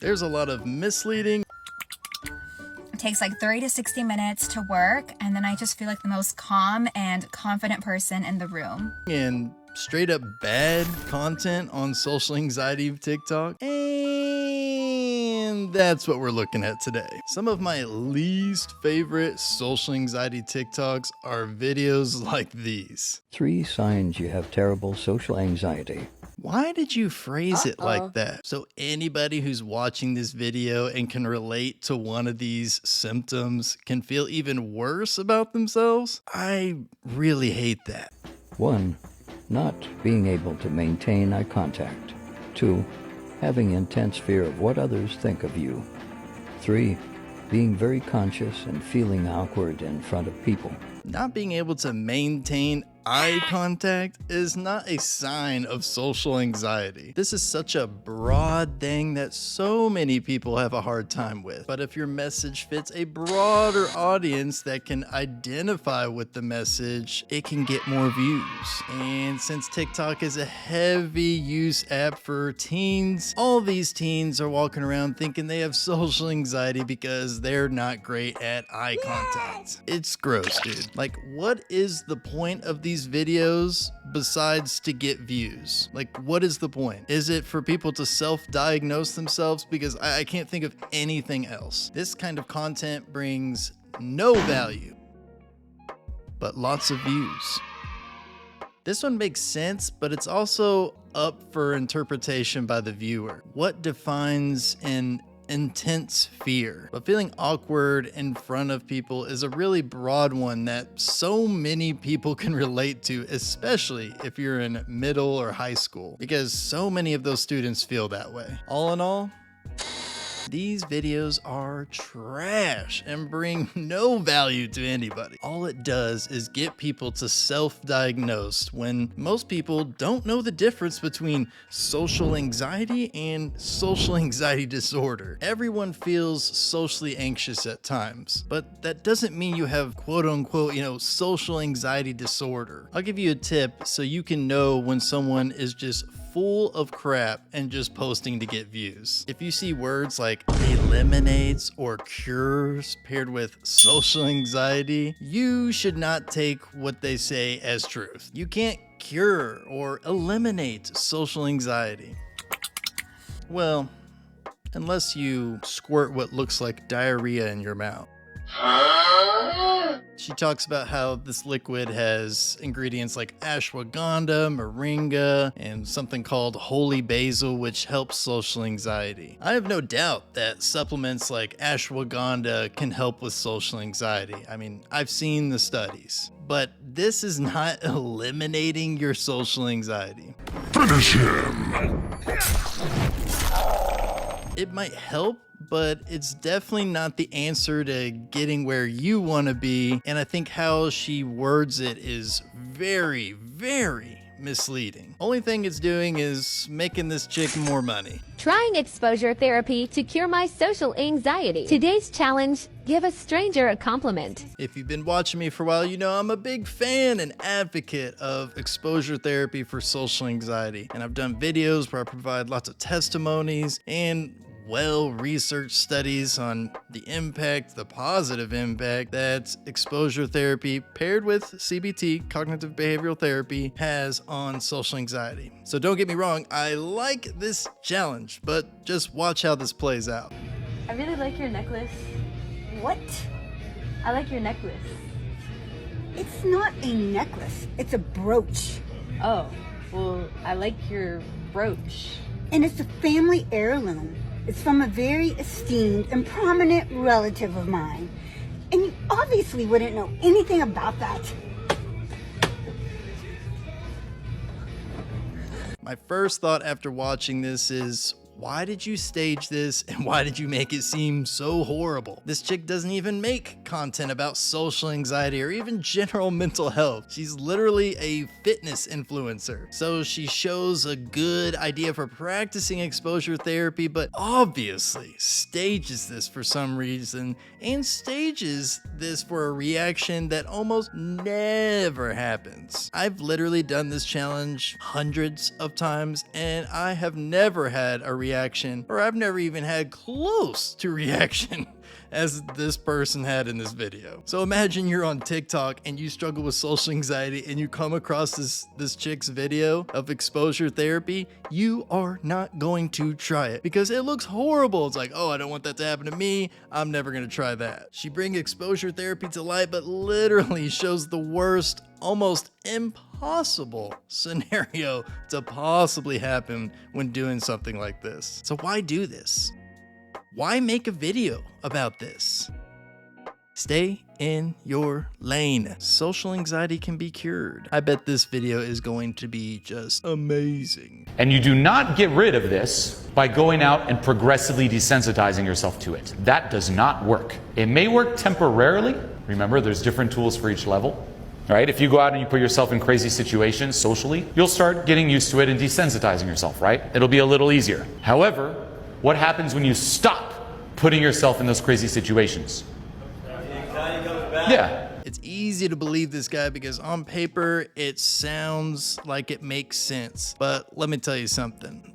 There's a lot of misleading It takes like 30 to 60 minutes to work, and then I just feel like the most calm and confident person in the room. and straight up bad content on social anxiety TikTok. And that's what we're looking at today. Some of my least favorite social anxiety TikToks are videos like these. 3 signs you have terrible social anxiety. Why did you phrase it like that? So anybody who's watching this video and can relate to one of these symptoms can feel even worse about themselves? I really hate that. 1. Not being able to maintain eye contact. 2. Having intense fear of what others think of you. 3. Being very conscious and feeling awkward in front of people. Not being able to maintain eye contact is not a sign of social anxiety. This is such a broad thing that so many people have a hard time with. But if your message fits a broader audience that can identify with the message, it can get more views. And since TikTok is a heavy use app for teens, all these teens are walking around thinking they have social anxiety because they're not great at eye contact. It's gross, dude. Like, what is the point of these videos besides to get views? Like, what is the point? Is it for people to self-diagnose themselves? Because I can't think of anything else. This kind of content brings no value, but lots of views. This one makes sense, but it's also up for interpretation by the viewer. What defines an intense fear? But feeling awkward in front of people is a really broad one that so many people can relate to, especially if you're in middle or high school, because so many of those students feel that way. All in all, these videos are trash and bring no value to anybody. All it does is get people to self-diagnose when most people don't know the difference between social anxiety and social anxiety disorder. Everyone feels socially anxious at times, but that doesn't mean you have quote unquote, social anxiety disorder. I'll give you a tip so you can know when someone is just full of crap and just posting to get views. If you see words like eliminates or cures paired with social anxiety, you should not take what they say as truth. You can't cure or eliminate social anxiety. Well, unless you squirt what looks like diarrhea in your mouth. She talks about how this liquid has ingredients like ashwagandha, moringa, and something called holy basil, which helps social anxiety. I have no doubt that supplements like ashwagandha can help with social anxiety. I mean, I've seen the studies. But this is not eliminating your social anxiety. Finish him! It might help, but it's definitely not the answer to getting where you want to be. And I think how she words it is very, very misleading. Only thing it's doing is making this chick more money. Trying exposure therapy to cure my social anxiety. Today's challenge, give a stranger a compliment. If you've been watching me for a while, you know I'm a big fan and advocate of exposure therapy for social anxiety. And I've done videos where I provide lots of testimonies and well-researched studies on the impact, the positive impact that exposure therapy paired with CBT, cognitive behavioral therapy, has on social anxiety. So don't get me wrong, I like this challenge, but just watch how this plays out. I really like your necklace. What? I like your necklace. It's not a necklace, it's a brooch. Oh, well, I like your brooch. And it's a family heirloom. It's from a very esteemed and prominent relative of mine. And you obviously wouldn't know anything about that. My first thought after watching this is, why did you stage this and why did you make it seem so horrible? This chick doesn't even make content about social anxiety or even general mental health. She's literally a fitness influencer. So she shows a good idea for practicing exposure therapy, but obviously stages this for some reason and stages this for a reaction that almost never happens. I've literally done this challenge hundreds of times and I have never had a reaction reaction, or I've never even had close to reaction as this person had in this video. So imagine you're on TikTok and you struggle with social anxiety and you come across this chick's video of exposure therapy. You are not going to try it because it looks horrible. It's like, oh, I don't want that to happen to me. I'm never gonna try that. She brings exposure therapy to light, but literally shows the worst, almost impossible scenario to possibly happen when doing something like this. So why do this? Why make a video about this? Stay in your lane. Social anxiety can be cured. I bet this video is going to be just amazing. And you do not get rid of this by going out and progressively desensitizing yourself to it. That does not work. It may work temporarily. Remember, there's different tools for each level. Right? If you go out and you put yourself in crazy situations socially, you'll start getting used to it and desensitizing yourself, right? It'll be a little easier. However, what happens when you stop putting yourself in those crazy situations? Yeah. It's easy to believe this guy because on paper, it sounds like it makes sense. But let me tell you something.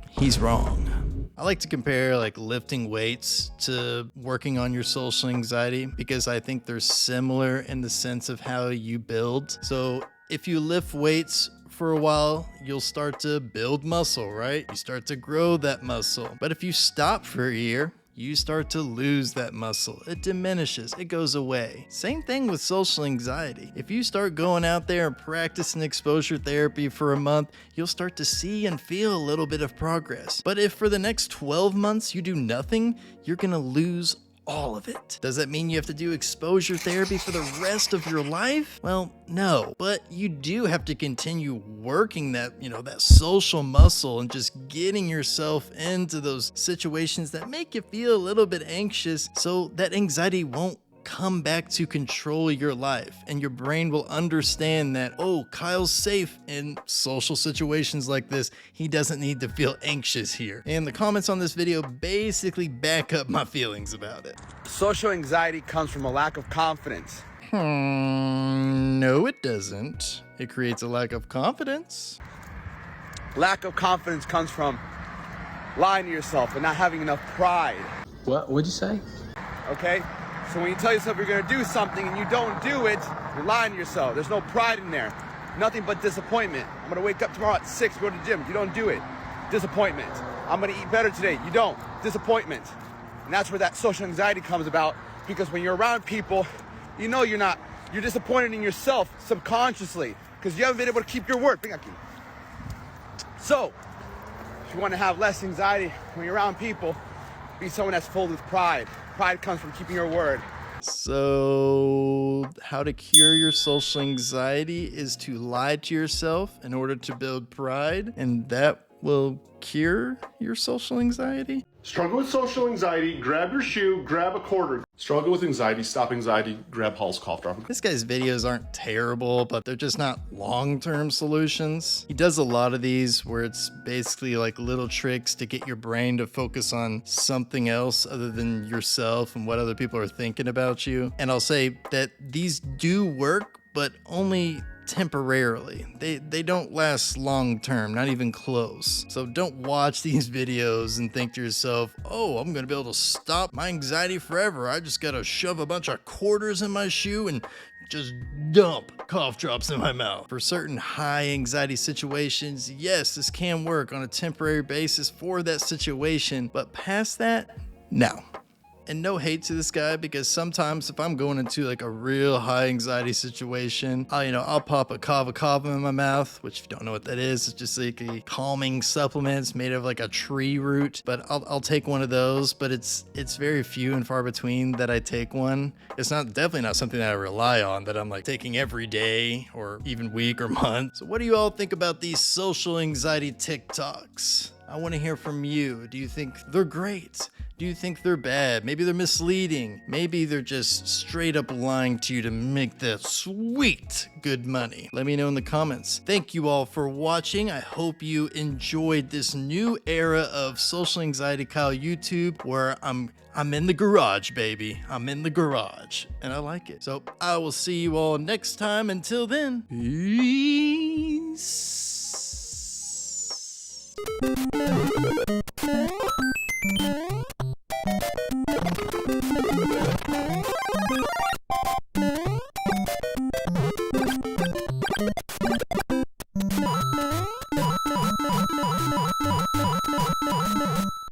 He's wrong. I like to compare like lifting weights to working on your social anxiety because I think they're similar in the sense of how you build. So if you lift weights for a while, you'll start to build muscle, right? You start to grow that muscle. But if you stop for a year, you start to lose that muscle. It diminishes, it goes away. Same thing with social anxiety. If you start going out there and practicing exposure therapy for a month, you'll start to see and feel a little bit of progress. But if for the next 12 months you do nothing, you're gonna lose all of it. Does that mean you have to do exposure therapy for the rest of your life? Well, no, but you do have to continue working that, that social muscle and just getting yourself into those situations that make you feel a little bit anxious so that anxiety won't come back to control your life and your brain will understand that, oh, Kyle's safe in social situations like this. He doesn't need to feel anxious here. And the comments on this video basically back up my feelings about it. Social anxiety comes from a lack of confidence. No, it doesn't. It creates a lack of confidence. Lack of confidence comes from lying to yourself and not having enough pride. What'd you say? Okay? So when you tell yourself you're gonna do something and you don't do it, you're lying to yourself. There's no pride in there. Nothing but disappointment. I'm gonna wake up tomorrow at 6, go to the gym. You don't do it. Disappointment. I'm gonna eat better today. You don't. Disappointment. And that's where that social anxiety comes about, because when you're around people, you know you're disappointed in yourself subconsciously because you haven't been able to keep your word. So, if you wanna have less anxiety when you're around people, be someone that's full with pride. Pride comes from keeping your word. So, how to cure your social anxiety is to lie to yourself in order to build pride, and that will cure your social anxiety? Struggle with social anxiety, grab your shoe, grab a quarter. Struggle with anxiety, stop anxiety, grab Hall's cough drop. This guy's videos aren't terrible, but they're just not long-term solutions. He does a lot of these where it's basically like little tricks to get your brain to focus on something else other than yourself and what other people are thinking about you. And I'll say that these do work, but only temporarily. They don't last long term, not even close. So don't watch these videos and think to yourself, oh, I'm gonna be able to stop my anxiety forever. I just gotta shove a bunch of quarters in my shoe and just dump cough drops in my mouth. For certain high anxiety situations, yes, this can work on a temporary basis for that situation, but past that, no. And no hate to this guy, because sometimes if I'm going into like a real high anxiety situation, I'll pop a kava in my mouth, which if you don't know what that is, it's just like a calming supplement made of like a tree root. But I'll take one of those, but it's very few and far between that I take one. It's definitely not something that I rely on, that I'm like taking every day or even week or month. So what do you all think about these social anxiety TikToks? I want to hear from you. Do you think they're great? Do you think they're bad? Maybe they're misleading. Maybe they're just straight up lying to you to make that sweet good money. Let me know in the comments. Thank you all for watching. I hope you enjoyed this new era of social anxiety Kyle YouTube, where I'm in the garage, baby. I'm in the garage, and I like it. So I will see you all next time. Until then, peace.